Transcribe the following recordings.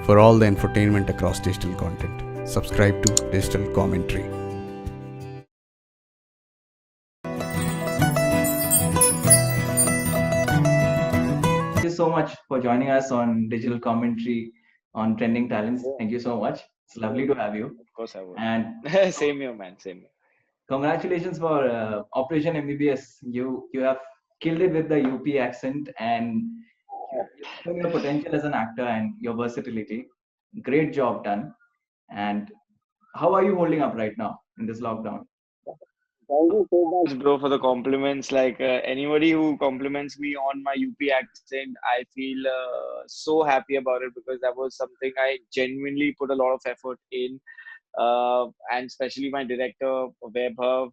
for all the infotainment across digital content. Subscribe to Digital Commentary. Thank you so much for joining us on Digital Commentary on Trending Talents. Thank you so much. It's lovely to have you. Of course I would. And Same here, man. Same here. congratulations for Operation MBBS. You have killed it with the UP accent and you've shown your potential as an actor and your versatility. Great job done. And how are you holding up right now in this lockdown? Thank you so much, bro, for the compliments. Like anybody who compliments me on my UP accent, I feel so happy about it because that was something I genuinely put a lot of effort in. And especially my director, Vaibhav,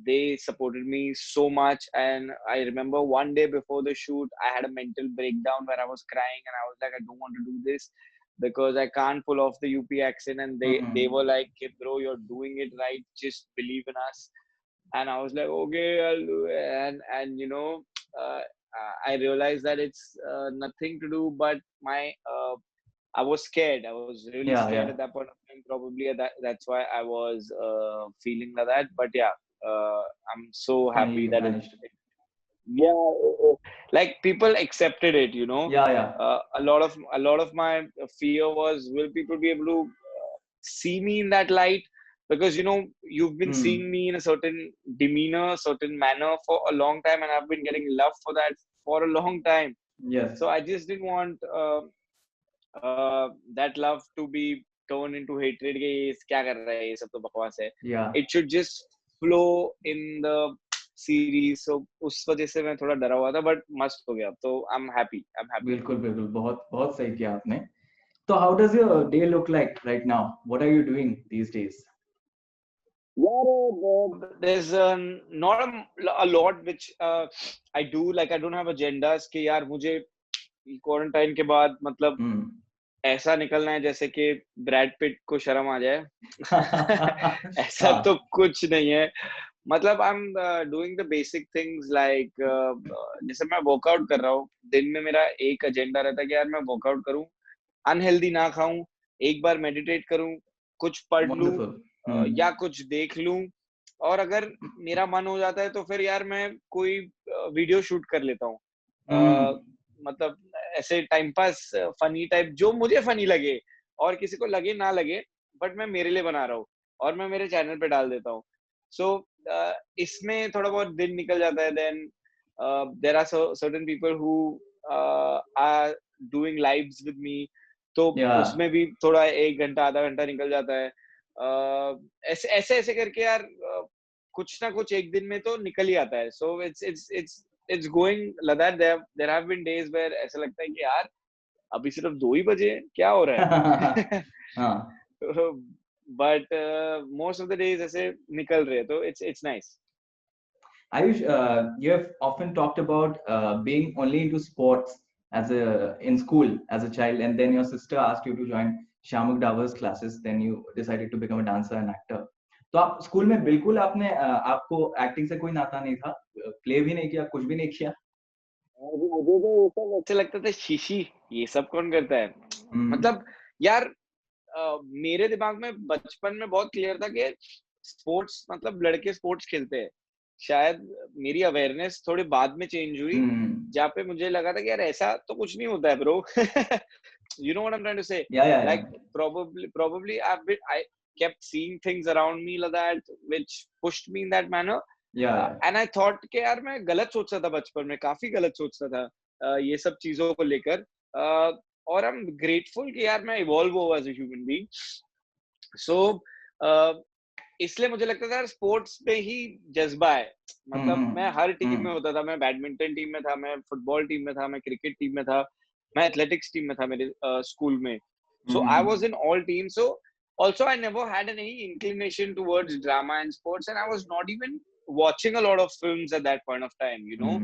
they supported me so much. And I remember one day before the shoot, I had a mental breakdown where I was crying and I was like, I don't want to do this because I can't pull off the UP accent. And they were like, hey, bro, you're doing it right. Just believe in us. And I was like, okay, I'll do it. And you know, uh, I realized that it's nothing to do, but I was scared. I was really scared at that point of time. Probably that's why I was feeling like that. But yeah, I'm so happy that it. Yeah, like people accepted it. You know, Yeah. a lot of my fear was, will people be able to see me in that light? Because you know, you've been seeing me in a certain demeanor, certain manner for a long time, and I've been getting love for that for a long time. Yes. So I just didn't want that love to be turned into hatred. कि ये क्या कर रहा है, ये सब तो बकवास है. Yeah. It should just flow in the series. So उस वजह से मैं थोड़ा डरा हुआ था, but मस्त हो गया. तो I'm happy. बिल्कुल बिल्कुल बहुत सही किया आपने. So how does your day look like right now? What are you doing these days? Yeah, there's not a lot which I do. Like I don't have agendas कि यार मुझे क्वारंटाइन के बाद मतलब ऐसा निकलना है जैसे कि ब्रैड पिट को शर्म आ जाए. ऐसा तो कुछ नहीं है. मतलब I am doing the basic things like जैसे मैं वर्कआउट कर रहा हूँ. दिन में मेरा एक एजेंडा रहता है कि यार मैं वर्कआउट करूँ, अनहेल्दी ना खाऊं, एक बार मेडिटेट करूं, कुछ पढ़ लूं या कुछ देख लूं, और अगर मेरा मन हो जाता है तो फिर यार मैं कोई वीडियो शूट कर लेता हूँ. मतलब ऐसे टाइम पास फनी टाइप जो मुझे फनी लगे और किसी को लगे ना लगे, बट मैं मेरे लिए बना रहा हूँ और मैं मेरे चैनल पे डाल देता हूँ. सो इसमें थोड़ा बहुत दिन निकल जाता है. Then there are certain people who are doing lives with me, तो उसमें भी थोड़ा 1 घंटा आधा घंटा निकल जाता है. ऐसे करके यार कुछ ना कुछ एक दिन में तो निकल ही आता है. सो it's going like that. There have been days where ऐसा लगता है कि यार अभी सिर्फ 2 ही बजे हैं, क्या हो रहा है. But most of the days ऐसे निकल रहे हैं, तो it's nice. Ayush, you have often talked about being only into sports in school as a child, and then your sister asked you to join Shamuk Davar's classes. Then you decided to become a dancer and actor. तो आप school में बिल्कुल आपने आपको acting से कोई नाता नहीं था, प्ले भी नहीं किया, कुछ भी नहीं किया? मुझे तो सब अच्छा लगता था. शीशी ये सब कौन करता है. मतलब यार मेरे दिमाग में बचपन में बहुत क्लियर था कि स्पोर्ट्स मतलब लड़के स्पोर्ट्स खेलते हैं. शायद मेरी अवेयरनेस थोड़ी बाद में चेंज हुई, जहाँ पे मुझे लगा था कि यार ऐसा तो कुछ नहीं होता है bro. You know what I'm trying to say? Like probably I kept seeing things around me like that which pushed me in that manner. And I thought कि यार मैं गलत सोचता था बचपन में, काफी गलत सोचता था ये सब चीजों को लेकर. और आई एम ग्रेटफुल कि यार मैं इवॉल्व हुआ एज अ ह्यूमन बीइंग. सो इसलिए मुझे लगता था स्पोर्ट्स पे ही जज्बा है. मतलब मैं हर टीम में होता था. मैं बैडमिंटन टीम में था, मैं फुटबॉल टीम में था, मैं क्रिकेट टीम में था, मैं एथलेटिक्स टीम में था मेरे स्कूल में. So I was in all team. So also I never had any inclination towards drama and sports, and I was not even watching a lot of films at that point of time, you know.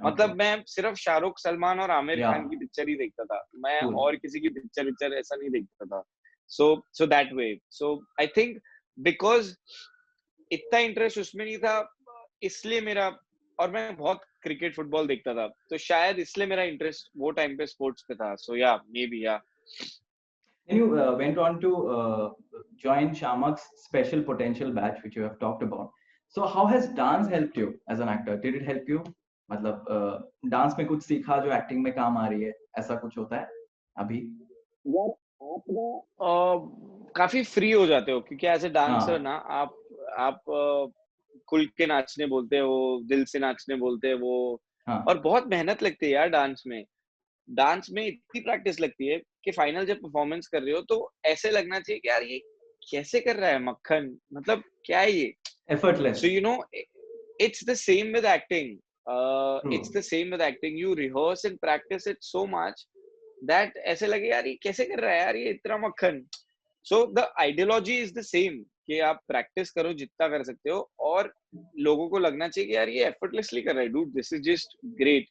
मतलब मैं सिर्फ शाहरुख, सलमान और आमिर खान की picture ही देखता था. मैं और किसी की पिक्चर ऐसा नहीं देखता था. So that way. So I think because इतना इंटरेस्ट उसमें नहीं था, इसलिए मेरा, और मैं बहुत क्रिकेट फुटबॉल देखता था, तो शायद इसलिए मेरा इंटरेस्ट वो टाइम पे स्पोर्ट्स पे था. सो या मे बी या. And you went on to join Shamak's special potential batch, which you have talked about. So how has dance helped you as an actor? Did it help you? मतलब dance में कुछ सीखा जो acting में काम आ रही है, ऐसा कुछ होता है अभी? यार आप ना काफी फ्री हो जाते हो क्योंकि एज ए डांसर ना आप खुल के नाचने बोलते हो, दिल से नाचने बोलते हो, और बहुत मेहनत लगती है यार डांस में। डांस में इतनी प्रैक्टिस लगती है कि फाइनल जब परफॉर्मेंस कर रहे हो तो ऐसे लगना चाहिए कि यार ये कैसे कर रहा है मक्खन, मतलब क्या है ये, effortless. So you know, it's the same with acting. It's the same with acting. You rehearse and practice it so much that ऐसे लगे यार ये कैसे कर रहा है यार ये इतना मक्खन. So the ideology is the same कि आप practice करो जितना कर सकते हो और लोगों को लगना चाहिए कि यार ये effortlessly कर रहा है, dude, this is just great.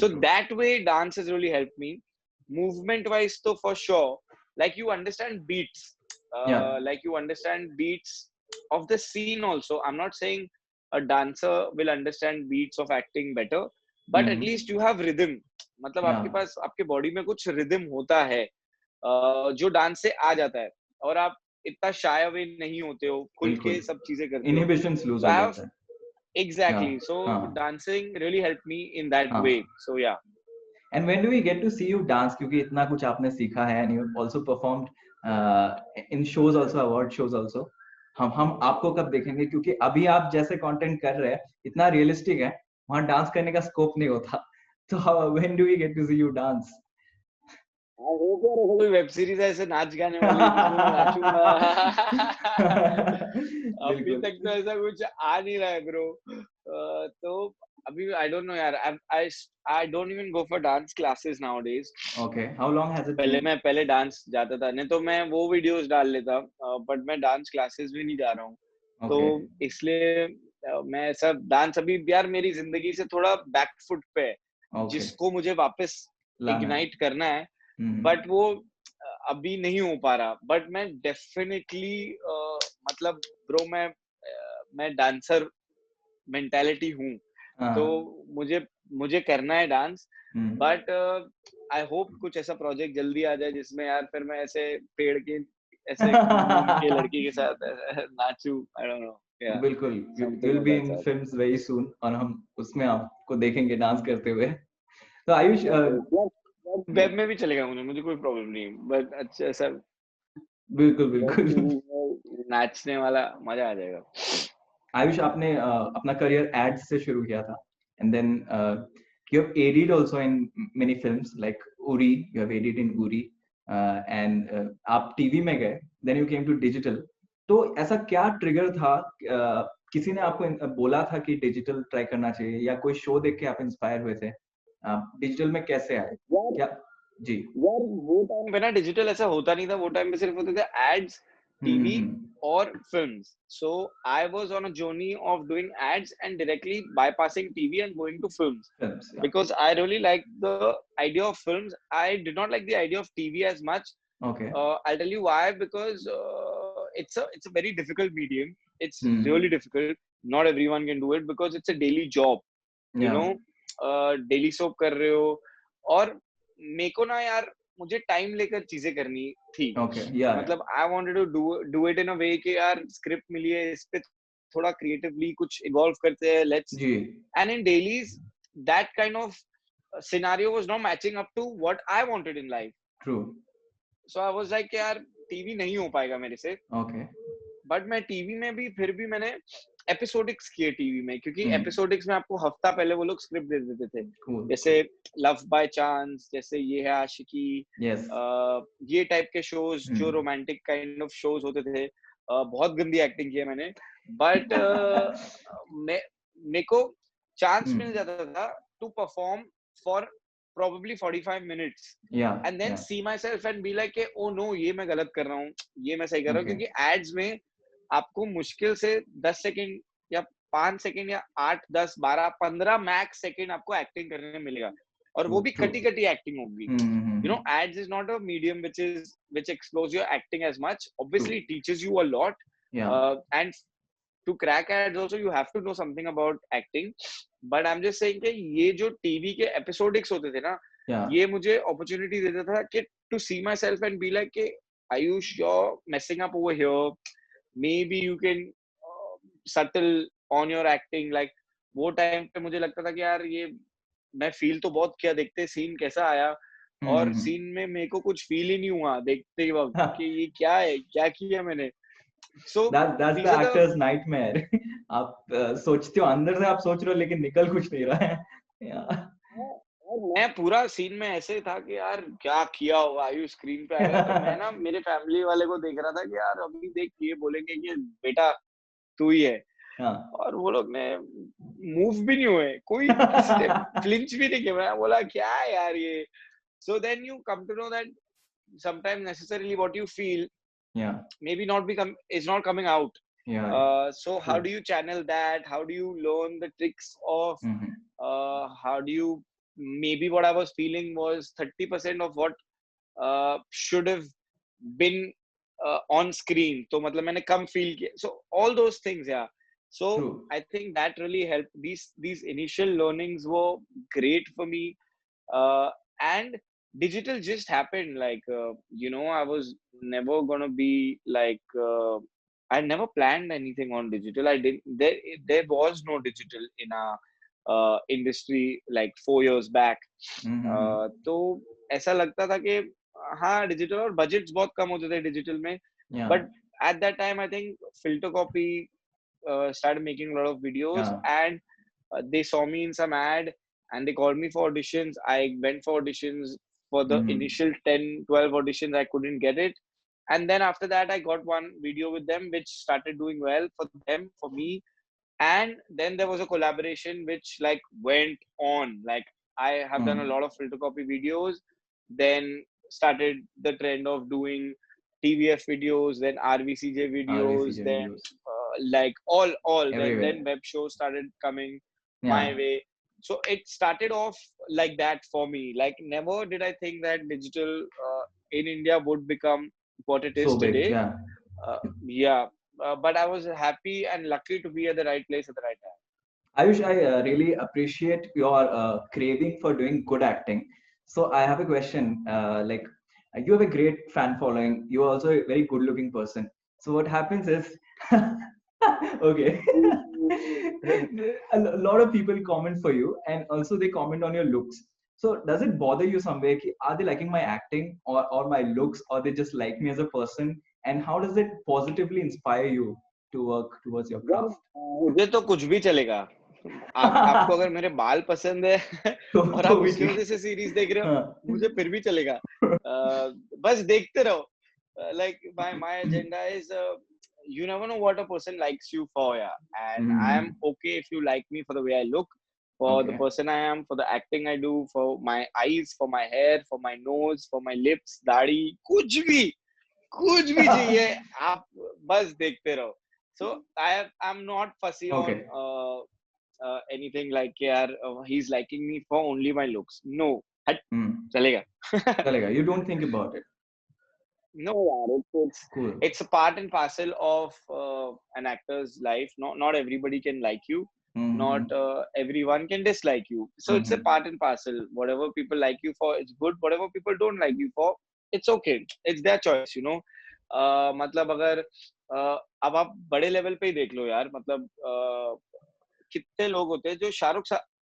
So that way dance has really helped me. Movement wise तो for sure, like you understand beats, like you understand beats of the scene also. I'm not saying a dancer will understand beats of acting better, but at least you have rhythm. मतलब आपके पास आपके body में कुछ rhythm होता है जो dance से आ जाता है और आप इतना शाय अवे नहीं होते हो, खुल के सब चीजें करते हो. Inhibitions lose हो जाता है. Exactly. So dancing really helped me in that way. So yeah. And when do we get to see you dance? क्योंकि इतना कुछ आपने सीखा है and you also performed in shows also, award shows also. हम आपको कब देखेंगे? क्योंकि अभी आप जैसे कंटेंट कर रहे हैं इतना रियलिस्टिक है, वहाँ डांस करने का स्कोप नहीं होता. तो when do we get to see you dance? कोई वेब सीरीज ऐसे नाच गाने वाली जिसमें मैं नाचूंगा. अभी तक तो ऐसा कुछ आ नहीं रहा है ब्रो. तो अभी I don't know यार. I don't even go for dance classes nowadays. Okay. How long has it been? मैं पहले डांस जाता था, नहीं तो मैं वो वीडियोस डाल लेता, बट मैं डांस क्लासेस भी नहीं जा रहा हूँ. तो इसलिए मैं ऐसा डांस अभी यार मेरी जिंदगी से थोड़ा बैकफुट पे है, जिसको मुझे वापस इग्नाइट करना है, बट वो अभी नहीं हो पा रहा. बट मैं डेफिनेटली मतलब ब्रो मैं डांसर मेंटालिटी हूँ, तो मुझे करना है डांस. बट आई होप कुछ ऐसा प्रोजेक्ट जल्दी आ जाए जिसमें यार फिर मैं ऐसे पेड़ के ऐसे के लड़की के साथ नाचूं. I don't know. बिल्कुल, you will be in films very soon और हम उसमें आपको देखेंगे डांस करते हुए. तो आयुष वेब में भी चलेगा, मुझे कोई प्रॉब्लम नहीं, बट अच्छा ऐसा बिल्कुल नाचने वाला मजा आ जाएगा. आयुष आपने अपना करियर एड्स से शुरू किया था and then you have aided also in many films like Uri. You have aided in Uri and आप टीवी में गए, then you came to digital. तो ऐसा क्या ट्रिगर था, किसी ने आपको बोला था कि डिजिटल ट्राई करना चाहिए या कोई शो देख के आप इंस्पायर हुए थे? डिजिटल में कैसे आए क्या? जी यार वो टाइम पे ना डिजिटल ऐसा होता नहीं था. वो टाइम पे सिर्फ होते थे एड्स, टीवी और films. So I was on a journey of doing ads and directly bypassing TV and going to films because I really like the idea of films. I did not like the idea of TV as much. Okay. I'll tell you why, because it's a very difficult medium. It's really difficult. Not everyone can do it because it's a daily job. You know, daily soap कर रहे हो और मेरे को ना यार मुझे time लेकर चीजें करनी थी. मतलब I wanted to do it in a way कि यार स्क्रिप्ट मिली है, इस पे थोड़ा क्रिएटिवली कुछ इवॉल्व करते हैं. Let's. And in dailies that kind of scenario was not matching up to what I wanted in life. True. So I was like यार टीवी नहीं हो पाएगा मेरे से. Okay. बट मैं टीवी में भी फिर भी मैंने एपिसोडिक्स किए टीवी में, क्योंकि एपिसोडिक्स में आपको हफ्ता पहले वो लोग स्क्रिप्ट दे देते थे. जैसे लव बाय चांस, जैसे ये है आशिकी, ये टाइप के शोज जो रोमांटिक काइंड ऑफ शोज होते थे. बहुत गंदी एक्टिंग की है मैंने, बट मेरे को चांस मिल जाता था to perform for probably 45 minutes and then see myself and be like oh no ये मैं गलत कर रहा हूँ, ये मैं सही कर रहा हूँ. क्योंकि एड्स में आपको मुश्किल से 10 सेकंड या 5 सेकंड या 8, 10, 12, 15 मैक्स सेकंड आपको एक्टिंग करने में मिलेगा, और वो भी कटी एक्टिंग होगी. You know, ads is not a medium which explores your acting as much. Obviously it teaches you a lot, and to crack ads also you have to know something about acting. But I'm just saying कि ये जो TV के एपिसोडिक्स होते थे ना, ये मुझे opportunity देता था कि to see myself and be like, "Hey, Ayush, you're messing up over here. Maybe you can settle on your acting." Like वो टाइम पे मुझे लगता था कि यार ये मैं फील तो बहुत किया, देखते सीन कैसा आया, और हम्म सीन में मेरे को कुछ फील ही नहीं हुआ देखते ही वक्त कि ये क्या है, क्या किया मैंने. So that's the these are the actor's nightmare. आप सोचते हो, अंदर से आप सोच रहे हो लेकिन निकल कुछ नहीं रहा है. Yeah. और मैं पूरा सीन में ऐसे था कि यार क्या किया होगा, आयुष स्क्रीन पे आएगा तो मैं ना मेरे फैमिली वाले को देख रहा था कि यार अभी देख ये बोलेंगे कि बेटा तू ही है, हाँ. और वो लोग ने मूव भी नहीं हुए, कोई स्टेप फ्लिंच भी नहीं किया. मैं बोला क्या है यार ये. So then you come to know that sometimes necessarily what you feel Yeah. maybe not become is not coming out. Yeah. So how do you channel that? How do you learn the tricks of Mhm. how do you, maybe what I was feeling was 30% of what should have been on screen. तो मतलब मैंने कम feel किया. So all those things, yeah. So True. I think that really helped. These initial learnings were great for me. And digital just happened, like I was never gonna be like I never planned anything on digital. I didn't, there was no digital in our industry like 4 years back. तो ऐसा लगता था कि हाँ digital, और budgets बहुत कम होते थे डिजिटल में. Yeah. But at that time I think Filter Copy started making a lot of videos. Yeah. And they saw me in some ad and they called me for auditions. I went for auditions. For the initial 10-12 auditions I couldn't get it, and then after that I got one video with them which started doing well for them, for me. And then there was a collaboration which like went on. Like I have done a lot of Filter Copy videos, then started the trend of doing TVF videos, then RVCJ videos, RVCJ then videos. like all Everywhere. then web shows started coming my Yeah. way. So it started off like that for me. Like never did I think that digital in India would become what it is So big. today. Yeah. Yeah. But I was happy and lucky to be at the right place at the right time. Ayush, I really appreciate your craving for doing good acting. So I have a question. Like, you have a great fan following. You are also a very good-looking person. So what happens is, okay, a lot of people comment for you, and also they comment on your looks. So does it bother you somewhere? Are they liking my acting or my looks, or they just like me as a person? And how does it positively inspire you to work towards your craft? मुझे तो कुछ भी चलेगा. आपको अगर मेरे बाल पसंद है और आप उसकी वजह से सीरीज देख रहे हो, मुझे फिर भी चलेगा. बस देखते रहो. Like my agenda is you never know what a person likes you for, yeah. And I am okay if you like me for the way I look, for the person I am, for the acting I do, for my eyes, for my hair, for my nose, for my lips, दाढ़ी, कुछ भी चाहिए, आप बस देखते रहो. So I'm not fussy on anything like he's liking me for only my looks. No, chalega. Chalega. You don't think about it. No, it's cool. It's a part and parcel of an actor's life. Not everybody can like you. Not everyone can dislike you. So it's a part and parcel. Whatever people like you for, it's good. Whatever people don't like you for, it's okay. It's their choice, you know. मतलब अगर अब आप बड़े level पे ही देख लो यार, मतलब कितने लोग होते हैं जो शाहरुख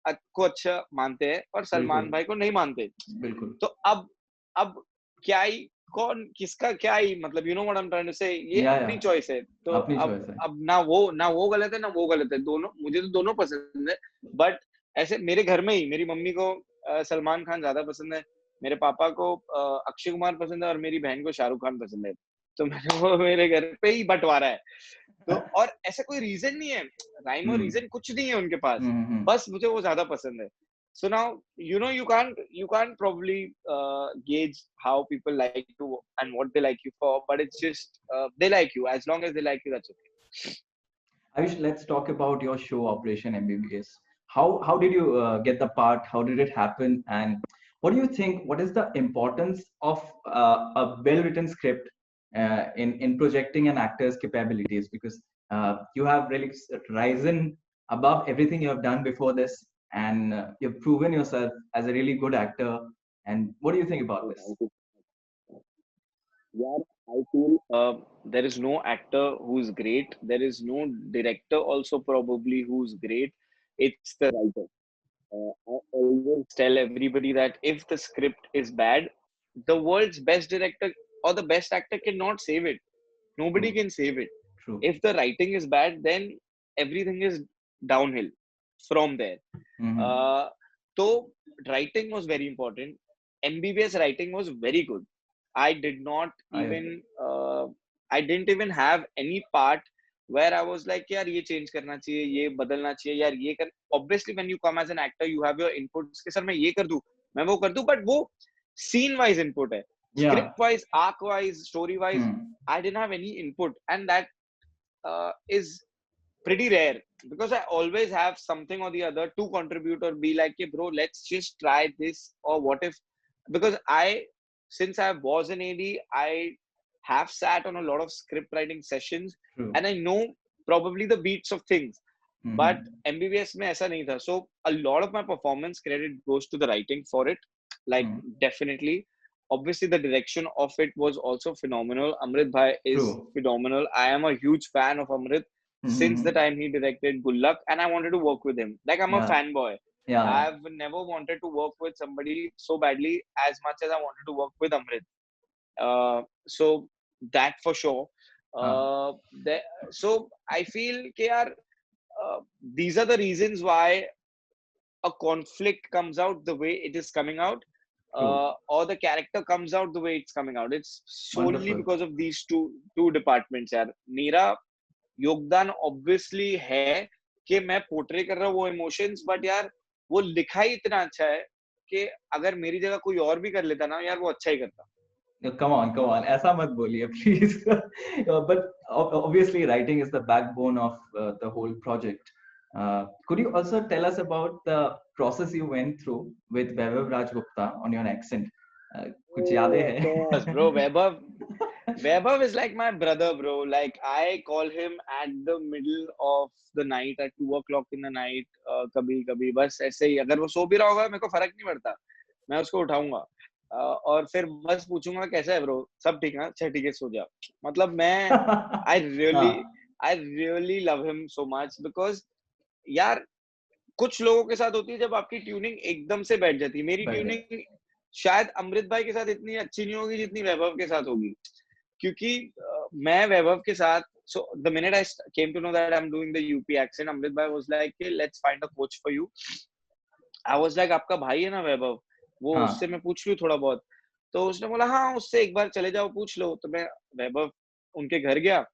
को अच्छा मानते हैं और सलमान भाई को नहीं मानते. बिल्कुल. तो अब क्या ही कौन किसका क्या ही मतलब, you know what I am trying to say, ये अपनी चॉइस है. तो अब ना वो गलत है ना वो गलत है, दोनों, मुझे तो दोनों पसंद है. बट ऐसे मेरे घर में ही मेरी मम्मी को सलमान खान ज्यादा पसंद है, मेरे पापा को अक्षय कुमार पसंद है और मेरी बहन को शाहरुख खान पसंद है. तो मैंने वो मेरे घर पे ही बंटवारा है. तो और ऐसा कोई रीजन नहीं है, राइम और रीजन कुछ नहीं है उनके पास, बस मुझे वो ज्यादा पसंद है. So now you can't probably gauge how people like you and what they like you for, but it's just they like you. As long as they like you, that's okay. Ayush, let's talk about your show Operation MBBS. How did you get the part? How did it happen? And what do you think? What is the importance of a well-written script in projecting an actor's capabilities? Because you have really risen above everything you have done before this, and you've proven yourself as a really good actor. And what do you think about this? Yeah, I feel there is no actor who's great. There is no director also probably who's great. It's the writer. I always tell everybody that if the script is bad, the world's best director or the best actor cannot save it. Nobody True. can save it. True. If the writing is bad, then everything is downhill from there. Uh, so writing was very important. MBBS writing was very good. I did not I even I didn't even have any part where I was like यार ये change करना चाहिए, ये बदलना चाहिए, यार ये कर. Obviously, when you come as an actor, you have your inputs कि सर मैं ये कर दूं, मैं वो कर दूं, but वो scene wise input है. Yeah. Script wise, arc wise, story wise, I didn't have any input, and that is pretty rare because I always have something or the other to contribute or be like, hey, bro, let's just try this. Or what if, because since I was an AD, I have sat on a lot of script writing sessions. True. And I know probably the beats of things. But MBBS mein aisa nahi tha. So a lot of my performance credit goes to the writing for it. Like, definitely. Obviously, the direction of it was also phenomenal. Amrit Bhai is phenomenal. I am a huge fan of Amrit since the time he directed Gullak, and I wanted to work with him. Like, I'm a fanboy. Yeah. I've never wanted to work with somebody so badly as much as I wanted to work with Amrit. So that for sure. So I feel that these are the reasons why a conflict comes out the way it is coming out. Or the character comes out the way it's coming out. It's solely because of these two departments. यार मेरा योगदान obviously है कि मैं portray कर रहा हूँ वो इमोशंस, बट यार वो लिखा ही इतना अच्छा है कि अगर मेरी जगह कोई और भी कर लेता ना यार वो अच्छा ही करता. Come on, ऐसा मत बोलिए please. But obviously writing is the backbone of the whole project. Could you also tell us about the process you went through with Vaibhav Raj Gupta on your accent? कुछ यादें हैं? Bro, Vaibhav is like my brother, bro. Like, I call him at the middle of the night at 2 o'clock in the night. कभी बस ऐसे ही अगर वो सो भी रहा होगा मेरे को फर्क नहीं पड़ता, मैं उसको उठाऊंगा और फिर बस पूछूंगा कैसा है ब्रो, सब ठीक है, अच्छा ठीक है सो जा. मतलब मैं I really love him so much because यार कुछ लोगों के साथ होती है जब आपकी ट्यूनिंग एकदम से बैठ जाती है. मेरी ट्यूनिंग शायद अमृत भाई के साथ इतनी अच्छी नहीं होगी जितनी वैभव के साथ होगी, क्योंकि मैं वैभव के साथ, so the minute I came to know that I'm doing the UP accent, Amrit bhai was like, hey, let's find a coach for you. I was like, आपका भाई है ना वैभव, वो उससे मैं पूछ लूं थोड़ा बहुत. तो उसने बोला हाँ उससे एक बार चले जाओ पूछ लो. तो मैं वैभव उनके घर गया,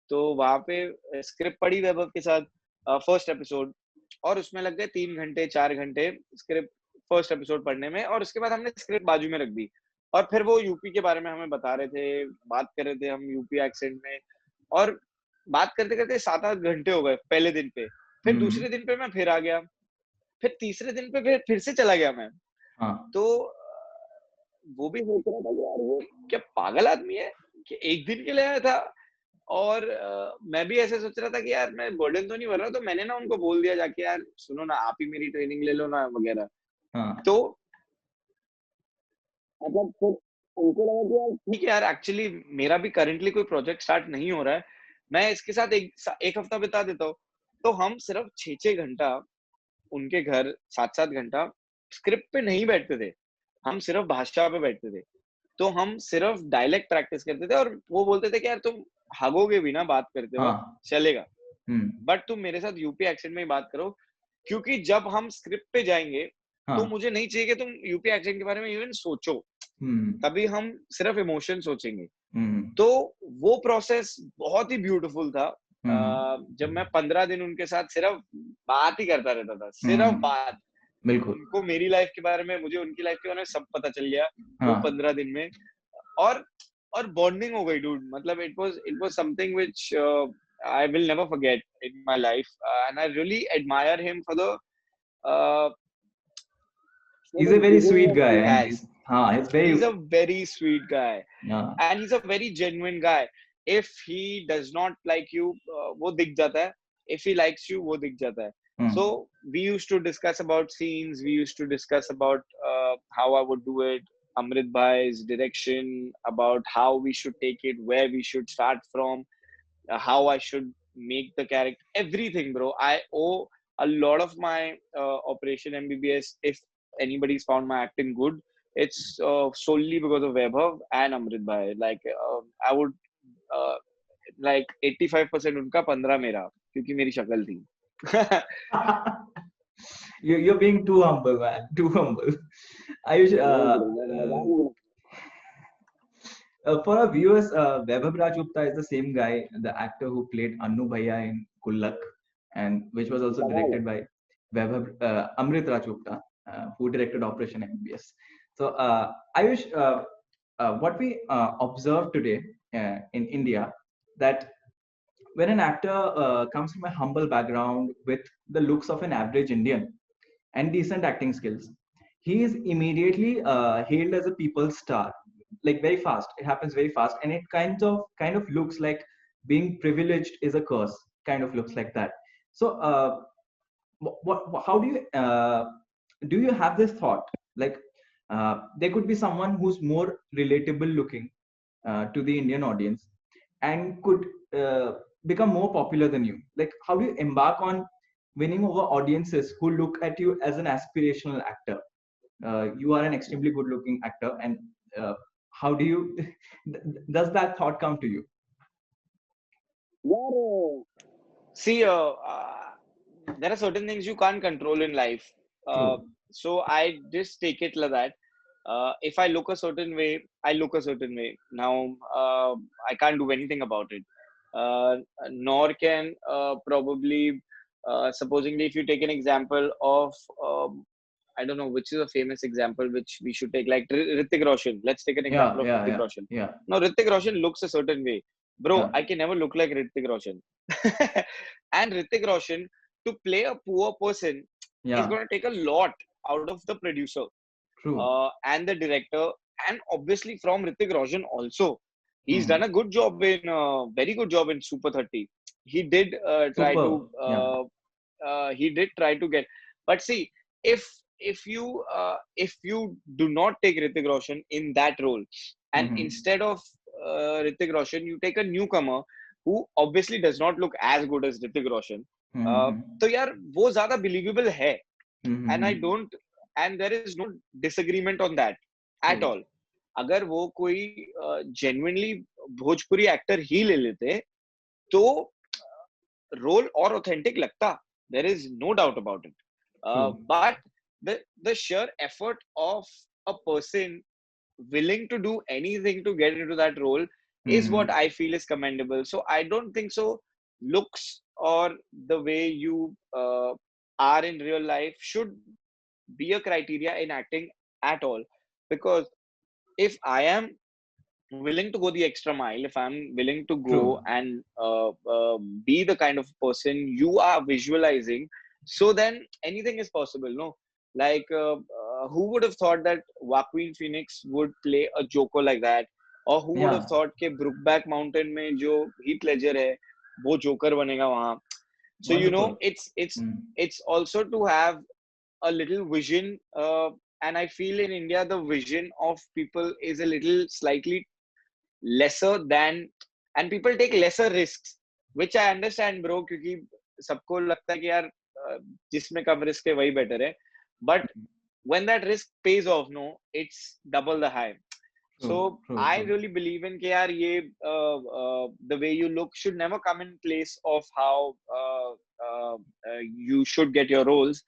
तो वहां पे स्क्रिप्ट पढ़ी वैभव के साथ फर्स्ट एपिसोड, और उसमें लग गए 3 घंटे 4 घंटे स्क्रिप्ट फर्स्ट एपिसोड पढ़ने में. और उसके बाद हमने स्क्रिप्ट बाजू में रख दी और फिर वो यूपी के बारे में हमें बता रहे थे, बात कर रहे थे हम यूपी एक्सेंट में, और बात करते करते 7-8 घंटे हो गए पहले दिन पे. फिर दूसरे दिन पे मैं फिर आ गया, फिर तीसरे दिन पे फिर से चला गया मैं. तो वो भी सोच रहा था कि यार वो क्या पागल आदमी है कि एक दिन के लिए आया था. और मैं भी ऐसे सोच रहा था कि यार मैं बर्डन तो नहीं भर रहा. तो मैंने ना उनको बोल दिया जाके, यार सुनो ना आप ही मेरी ट्रेनिंग ले लो ना वगैरह. तो मतलब फिर उनको लगा कि यार ठीक है यार, एक्चुअली मेरा भी करंटली कोई प्रोजेक्ट स्टार्ट नहीं हो रहा है, मैं इसके साथ एक हफ्ता बिता देता हूँ. तो हम सिर्फ 6-6 घंटा उनके घर 7-7 घंटा स्क्रिप्ट पे नहीं बैठते थे, हम सिर्फ भाषा पे बैठते थे. तो हम सिर्फ डायलेक्ट प्रैक्टिस करते थे और वो बोलते थे कि यार तुम हगोगे भी ना बात करते वक्त चलेगा, बट तुम मेरे साथ यूपी एक्सेंट में ही बात करो, क्योंकि जब हम स्क्रिप्ट पे जाएंगे तो मुझे नहीं चाहिए कि तुम यूपी एक्सेंट के बारे में इवन सोचो, तभी हम सिर्फ इमोशन सोचेंगे. तो वो प्रोसेस बहुत ही ब्यूटीफुल था. जब मैं 15 दिन उनके साथ सिर्फ बात ही करता रहता था, सिर्फ बात. बिल्कुल, उनको मेरी लाइफ के बारे में, मुझे उनकी लाइफ के बारे में सब पता चल गया वो 15 दिन में. और बॉन्डिंग हो गई डूड. मतलब it was something which I will never forget in my life, and I really admire him for the he's a very sweet guy. He's a very sweet guy. Yeah. And he's a very genuine guy. If he does not like you, वो दिख जाता है. If he likes you, वो दिख जाता है. So we used to discuss about scenes. We used to discuss about how I would do it. Amrit Bhai's direction, about how we should take it, where we should start from, how I should make the character, everything, bro. I owe a lot of my Operation MBBS. If anybody's found my acting good, it's solely because of Vaibhav and Amrit Bhai. Like I would uh, like 85% उनका 15 मेरा, क्योंकि मेरी शक्ल थी. You're being too humble, man. Too humble. For our viewers, Vaibhav Rajgupta is the same guy, the actor who played Annu Bhaiya in Kullak, and which was also directed by Vaibhav, Amrit Rajgupta, who directed Operation MBS. So, Ayush, what we observe today in India, that when an actor comes from a humble background with the looks of an average Indian and decent acting skills, he is immediately hailed as a people's star, like very fast. It happens very fast, and it kind of looks like being privileged is a curse. Kind of looks like that. So, how do you have this thought? Like, there could be someone who's more relatable looking to the Indian audience and could become more popular than you. Like, how do you embark on winning over audiences who look at you as an aspirational actor? You are an extremely good looking actor, and how do you does that thought come to you? See, there are certain things you can't control in life. So I just take it like that. If I look a certain way, I look a certain way. Now, I can't do anything about it. Nor can probably, supposingly, if you take an example of, I don't know which is a famous example which we should take, like Hrithik Roshan. Let's take an example of Hrithik Roshan. Yeah. Now, Hrithik Roshan looks a certain way. Bro, Yeah. I can never look like Hrithik Roshan. And Hrithik Roshan, to play a poor person, is going to take a lot out of the producer. True. And the director, and obviously from Hrithik Roshan also. He's done a good job very good job in Super 30. He did try to he did try to get, but see, if you do not take Hrithik Roshan in that role, and instead of Hrithik Roshan, you take a newcomer who obviously does not look as good as Hrithik Roshan, तो यार वो ज़्यादा believable है, and I don't, and there is no disagreement on that at all. अगर वो कोई genuinely Bhojpuri actor ही ले लेते, तो role और authentic लगता. There is no doubt about it. But the sheer effort of a person willing to do anything to get into that role is what I feel is commendable. So I don't think so looks or the way you are in real life should be a criteria in acting at all. Because if I am willing to go the extra mile, if I'm willing to go and be the kind of person you are visualizing, so then anything is possible, no? Like, who would have thought that Joaquin Phoenix would play a Joker like that? Or who would have thought कि Brookback Mountain में जो Heath Ledger है, वो Joker बनेगा वहाँ? So you know, it's also to have a little vision, and I feel in India the vision of people is a little slightly lesser than, and people take lesser risks, which I understand, bro, क्योंकि सबको लगता है कि यार जिसमें कम risk है वही better है, but when that risk pays off, no, it's double the high. So I really believe in कि यार ये the way you look should never come in place of how you should get your roles.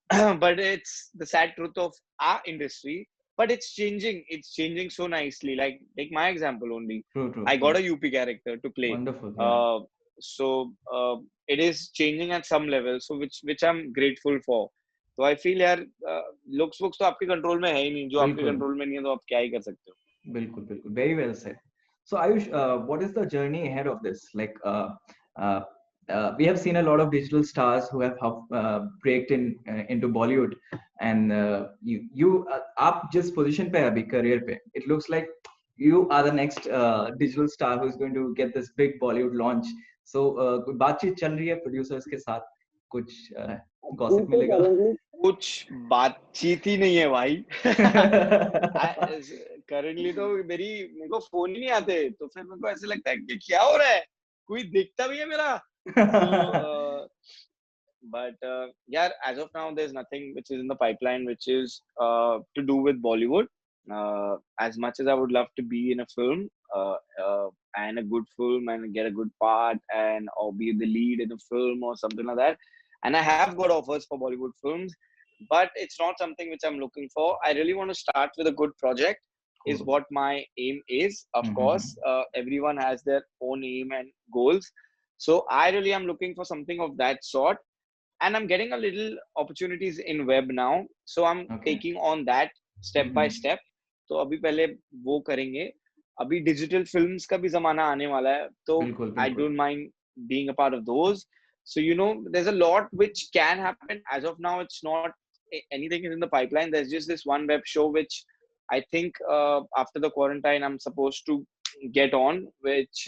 But it's the sad truth of our industry. But it's changing so nicely. Like take my example only. I got a UP character to play. Wonderful. So it is changing at some level. So which I'm grateful for. So I feel यार looks तो आपके control में है ही नहीं. जो आपके control में नहीं है तो आप क्या ही कर सकते हो? बिल्कुल. Very well said. So Ayush, what is the journey ahead of this? Like we have seen a lot of digital stars who have breaked into Bollywood, and you आप जिस position पे अभी career पे, it looks like you are the next digital star who is going to get this big Bollywood launch. So कुछ बातचीत चल रही है producers के साथ, कुछ gossip मिलेगा? कुछ बातचीत ही नहीं है भाई। करंटली तो मेरे को फोन ही नहीं आते, तो फिर मेरे को ऐसे लगता है कि क्या हो रहा है, कोई देखता भी है मेरा। So, but yeah, as of now, there's nothing which is in the pipeline which is to do with Bollywood. As much as I would love to be in a film, and a good film and get a good part and or be the lead in a film or something like that, and I have got offers for Bollywood films, but it's not something which I'm looking for. I really want to start with a good project. Is Cool. what my aim is. Of course, everyone has their own aim and goals. So I really am looking for something of that sort, and I'm getting a little opportunities in web now, so I'm Okay. taking on that step by step. तो अभी पहले वो करेंगे, अभी digital films का भी जमाना आने वाला है, तो बिल्कुल I बिल्कुल. don't mind being a part of those. So there's a lot which can happen. As of now, it's not anything is in the pipeline. There's just this one web show which I think after the quarantine I'm supposed to get on, which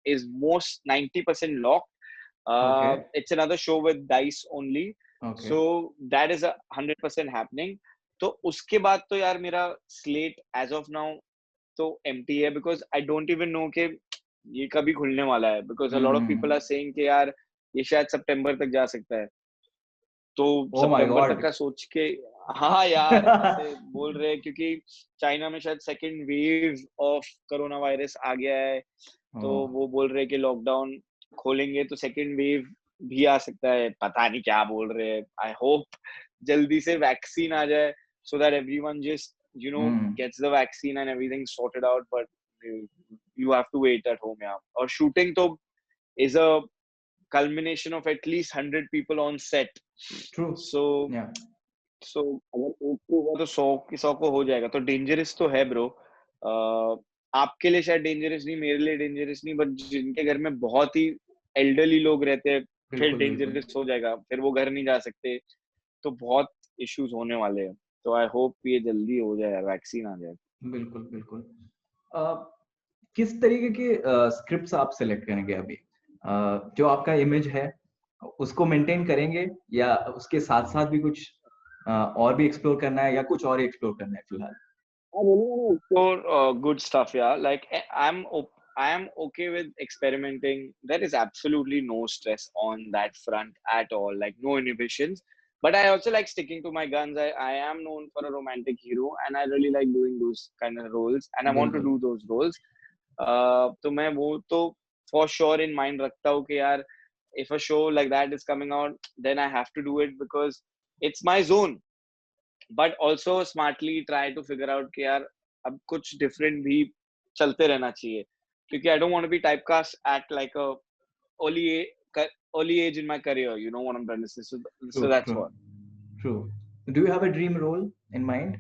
is most 90% locked. Okay. It's another show with Dice only. Okay. So that is 100% happening. तो उसके बाद तो यार मेरा slate as of now तो empty है, because I don't even know कि ये कभी खुलने वाला है, because a lot of people are saying कि यार ये शायद सितंबर तक जा सकता है, तो Oh my सितंबर तक God. का सोच के हाँ यार ऐसे बोल रहे हैं, क्योंकि चाइना में शायद second wave of coronavirus आ गया है, तो Oh. वो बोल रहे हैं कि लॉकडाउन खोलेंगे तो सेकंड वेव भी आ सकता है, पता नहीं क्या बोल रहे हैं। आई होप जल्दी से वैक्सीन आ जाए, so that everyone just gets the vaccine and everything sorted out, but you have to wait at home. Yeah, और shooting तो is a culmination of at least 100 people on set. True. So Yeah. so अगर एक को हुआ तो 100 को हो जाएगा, तो डेंजरस तो है ब्रो। आपके लिए शायद डेंजरस नहीं, मेरे लिए डेंजरस नहीं, बट जिनके घर में बहुत ही एल्डरली लोग रहते हैं फिर बिल्कुल बिल्कुल. डेंजरस हो जाएगा, फिर वो घर नहीं जा सकते, तो बहुत इश्यूज होने वाले हैं। तो आई होप ये जल्दी हो जाए, वैक्सीन आ जाए। बिल्कुल बिल्कुल. किस तरीके के स्क्रिप्ट्स आप सेलेक्ट करेंगे अभी? जो आपका इमेज है उसको मेंटेन करेंगे, या उसके साथ साथ भी कुछ और भी एक्सप्लोर करना है, या कुछ और एक्सप्लोर करना है फिलहाल? I really want to explore good stuff, yeah. Like I am okay with experimenting. There is absolutely no stress on that front at all, like no inhibitions. But I also like sticking to my guns. I am known for a romantic hero, and I really like doing those kind of roles, and I want to बिल्कुल. do those roles. तो मैं वो तो for sure in mind रखता हूँ कि यार, if a show like that is coming out, then I have to do it because it's my zone. But also smartly try to figure out कि यार अब कुछ डिफरेंट भी चलते रहना चाहिए, क्योंकि I don't want to be typecast at like a early age in my career, you know what I'm trying to say. So True, that's true, what. true. Do you have a dream role in mind?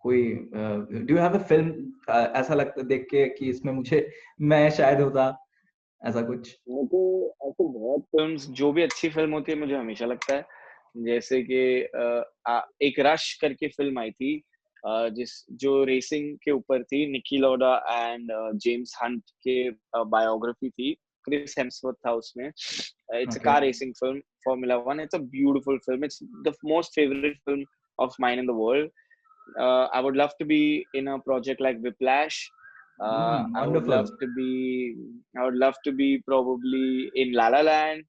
कोई do you have a film ऐसा लगता देख के कि इसमें मुझे मैं शायद होता, ऐसा कुछ? मुझे ऐसे बहुत फिल्म्स, जो भी अच्छी फिल्म होती है मुझे हमेशा लगता है, जैसे कि एक रश करके फिल्म आई थी, जो रेसिंग के ऊपर थी, निकी लौडा एंड जेम्स हंट के बायोग्राफी थी, क्रिस हेम्सवर्थ था उसमें। It's a Okay. Car racing film, Formula 1. It's a beautiful film. It's the most favorite film of mine in the world. I would love to be in a project like Whiplash. I would Wonderful. love to be. I would love to be probably in La La Land.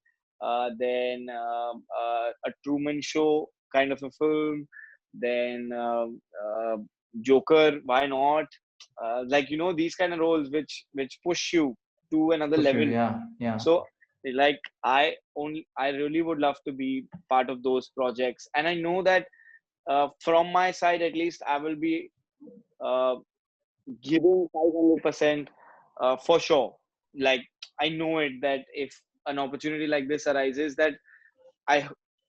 Then a Truman Show kind of a film. Then Joker. Why not? Like these kind of roles which push you to another For sure. level. Yeah, yeah. So like I really would love to be part of those projects, and I know that from my side at least I will be uh, giving 500% for sure. Like I know it that if an opportunity like this arises, that I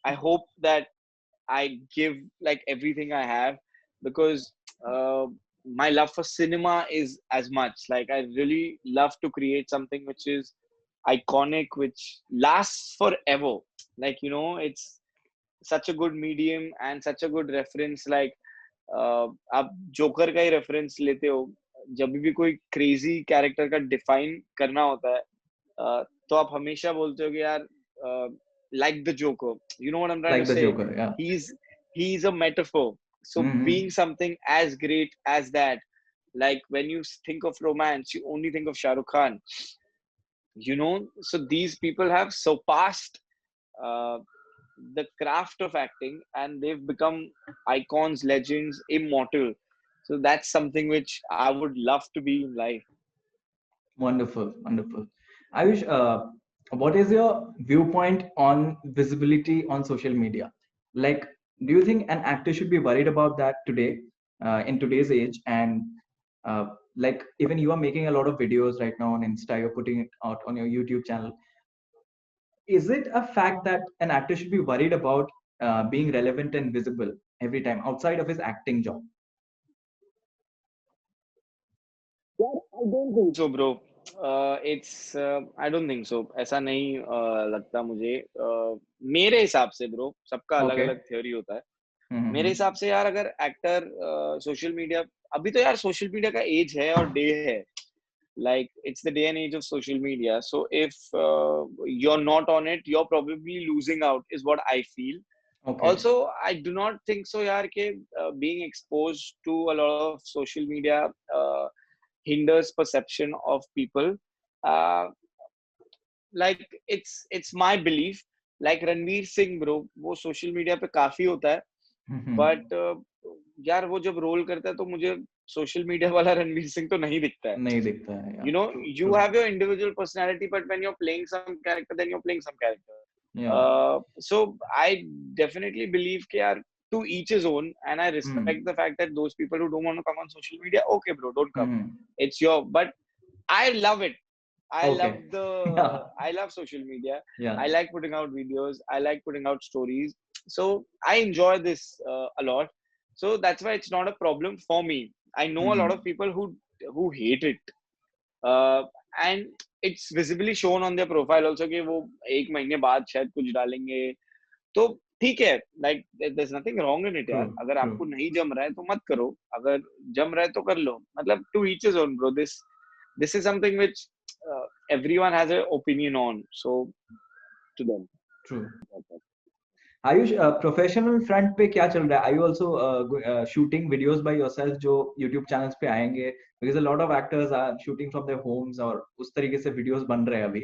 I hope that I give like everything I have, because my love for cinema is as much. Like I really love to create something which is iconic, which lasts forever. Like it's such a good medium and such a good reference. Like आप joker का ही reference लेते हो, जब भी कोई crazy character का define करना होता है, तो आप हमेशा बोलते हो कि यार like the Joker, you know what I'm trying Like to the say. Joker. Yeah. he's a metaphor. So being something as great as that, like when you think of romance, you only think of Shah Rukh Khan. You know, so these people have surpassed uh, the craft of acting, and they've become icons, legends, immortal. So that's something which I would love to be in life. Wonderful, wonderful. Ayush, what is your viewpoint on visibility on social media? Like, do you think an actor should be worried about that today, in today's age? And like, even you are making a lot of videos right now on Insta, you're putting it out on your YouTube channel. Is it a fact that an actor should be worried about being relevant and visible every time outside of his acting job? Yeah, I don't think so, bro. It's I don't think so. ऐसा नहीं लगता मुझे. मेरे हिसाब से bro, सबका अलग Okay. अलग theory होता है. मेरे हिसाब से यार, अगर एक्टर सोशल मीडिया, अभी तो यार सोशल मीडिया का एज है और डे है. Like, it's the day and age of social media. So if you're not on it, you're probably losing out, is what I feel. Okay. Also, I do not think so yaar ke being exposed to a lot of social media hinders perception of people. uh, like, it's my belief, like Ranveer Singh bro, वो social media पे काफी होता है, but यार वो जब role करता है तो मुझे सोशल मीडिया वाला रणवीर सिंह तो नहीं दिखता है. नहीं दिखता है. You know, you have your individual personality, but when you're playing some character, then you're playing some character. Yeah. So I definitely believe कि यार, to each his own, and I respect the fact that those people who don't want to come on social media, okay bro, don't come. It's your, but I love it. I Okay. love the I love social media. Yeah. I like putting out videos. I like putting out stories. So I enjoy this a lot. So that's why it's not a problem for me. I know a lot of people who hate it, and it's visibly shown on their profile also कि वो एक महीने बाद शायद कुछ डालेंगे. तो ठीक है, like there's nothing wrong in it यार. अगर आपको नहीं जम रहा है तो मत करो, अगर जम रहा है तो कर लो. मतलब to each his own bro. This is something which everyone has an opinion on, so to them. True. Ayush, professional front पे क्या चल रहा है? Are you also shooting videos by yourself जो YouTube channels पे आएंगे? Because a lot of actors are shooting from their homes और उस तरीके से videos बन रहे हैं अभी.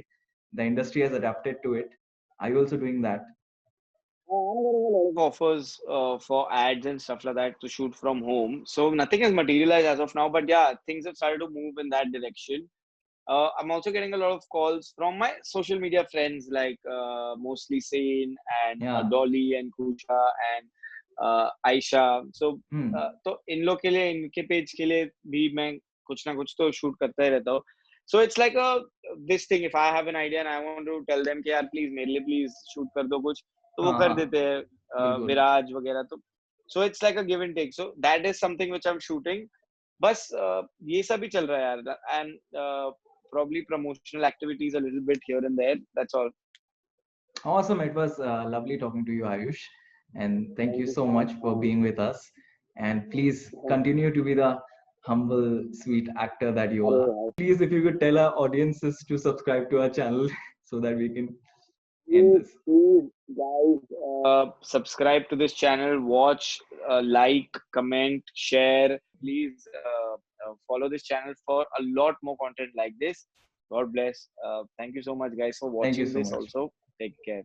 The industry has adapted to it. Are you also doing that? I'm getting a lot of offers for ads and stuff like that to shoot from home. So nothing has materialized as of now, but yeah, things have started to move in that direction. I'm also getting a lot of calls from my social media friends, like mostly Sane and Dolly and Kusha and Aisha. So तो इन लोग के लिए, इनके page के लिए भी मैं कुछ ना कुछ तो शूट करता ही रहता हूँ. So it's like a this thing. If I have an idea and I want to tell them कि यार please मेरे लिए please shoot कर दो कुछ, तो वो कर देते हैं, विराज वगैरह. तो so it's like a give and take. So that is something which I'm shooting. बस ये सब ही चल रहा है यार, and probably promotional activities a little bit here and there. That's all. Awesome. It was lovely talking to you, Ayush. And thank you so much for being with us. And please continue to be the humble, sweet actor that you are. Please, if you could tell our audiences to subscribe to our channel so that we can end this. Please, guys, subscribe to this channel, watch, like, comment, share. Please follow this channel for a lot more content like this. God bless. Thank you so much, guys, for watching this also. Take care.